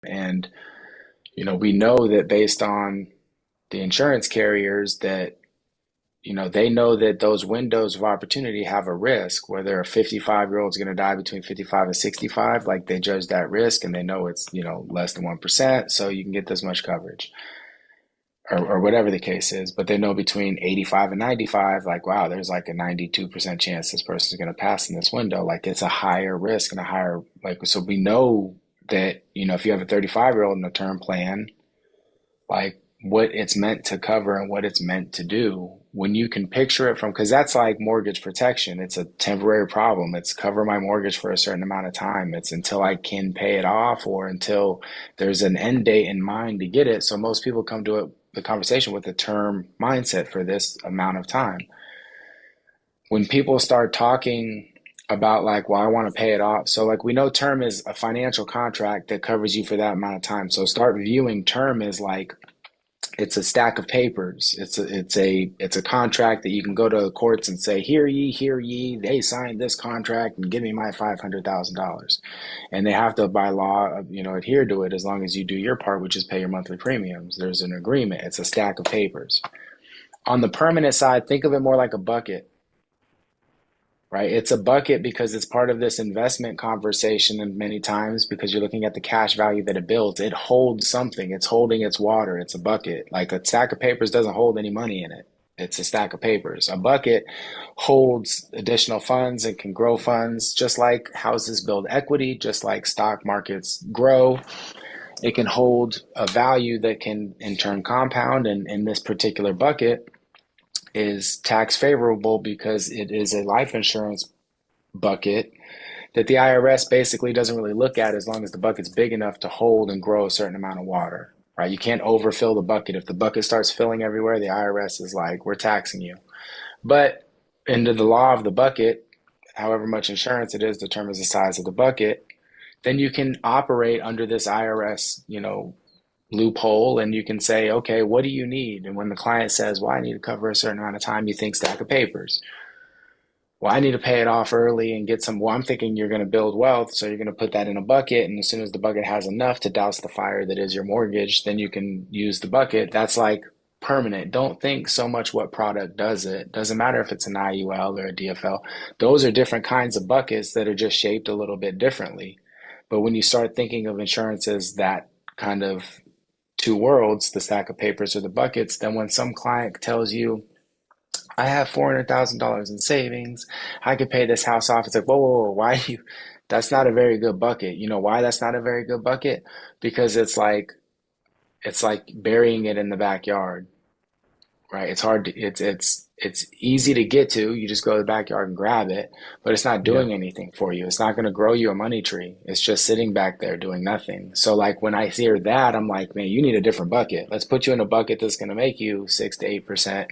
And, we know that based on the insurance carriers that, they know that those windows of opportunity have a risk, whether a 55-year-old is going to die between 55 and 65, like they judge that risk and they know it's, less than 1%. So you can get this much coverage or whatever the case is. But they know between 85 and 95, like, wow, there's like a 92% chance this person is going to pass in this window. Like it's a higher risk and a higher, like, so we know that, if you have a 35-year-old in a term plan, like what it's meant to cover and what it's meant to do. When you can picture it from, because that's like mortgage protection. It's a temporary problem. It's cover my mortgage for a certain amount of time. It's until I can pay it off or until there's an end date in mind to get it. So most people come to it, the conversation with a term mindset for this amount of time. When people start talking about like, well, I want to pay it off. So like we know term is a financial contract that covers you for that amount of time. So start viewing term as like it's a stack of papers. It's a contract that you can go to the courts and say, hear ye, they signed this contract and give me my $500,000. And they have to, by law, adhere to it as long as you do your part, which is pay your monthly premiums. There's an agreement. It's a stack of papers. On the permanent side, think of it more like a bucket, right? It's a bucket because it's part of this investment conversation, and many times because you're looking at the cash value that it builds, it holds something. It's holding its water. It's a bucket. Like a stack of papers doesn't hold any money in it. It's a stack of papers. A bucket holds additional funds and can grow funds, just like houses build equity, just like stock markets grow. It can hold a value that can in turn compound. And in this particular bucket, is tax favorable because it is a life insurance bucket that the IRS basically doesn't really look at as long as the bucket's big enough to hold and grow a certain amount of water, right? You can't overfill the bucket. If the bucket starts filling everywhere, the IRS is like, we're taxing you. But under the law of the bucket, however much insurance it is determines the size of the bucket, then you can operate under this IRS, loophole, and you can say, okay, what do you need? And when the client says, well, I need to cover a certain amount of time, you think stack of papers. Well, I need to pay it off early and get some. Well, I'm thinking you're going to build wealth, so you're going to put that in a bucket. And as soon as the bucket has enough to douse the fire that is your mortgage, then you can use the bucket. That's like permanent. Don't think so much what product does it. Doesn't matter if it's an IUL or a DFL. Those are different kinds of buckets that are just shaped a little bit differently. But when you start thinking of insurance as that kind of two worlds, the stack of papers or the buckets, then when some client tells you, I have $400,000 in savings, I could pay this house off. It's like, whoa, whoa, whoa, why you? That's not a very good bucket. You know why that's not a very good bucket? Because it's like burying it in the backyard, right? It's hard to, it's easy to get to. You just go to the backyard and grab it, but it's not Yeah. doing anything for you. It's not going to grow you a money tree. It's just sitting back there doing nothing. So like when I hear that, I'm like, man, you need a different bucket. Let's put you in a bucket that's going to make you 6 to 8%.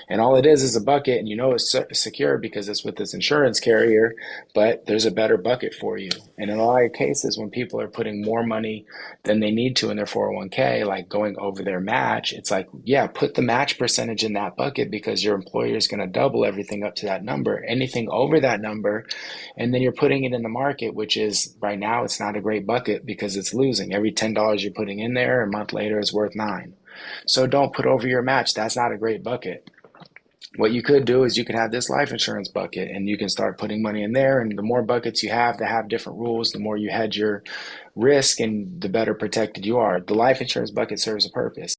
And all it is a bucket, and it's secure because it's with this insurance carrier, but there's a better bucket for you. And in a lot of cases, when people are putting more money than they need to in their 401k, like going over their match, it's like, yeah, put the match percentage in that bucket because your employer is going to double everything up to that number. Anything over that number, and then you're putting it in the market, which is right now, it's not a great bucket because it's losing. Every $10 you're putting in there, a month later, is worth nine. So don't put over your match. That's not a great bucket. What you could do is you could have this life insurance bucket and you can start putting money in there. And the more buckets you have that have different rules, the more you hedge your risk and the better protected you are. The life insurance bucket serves a purpose.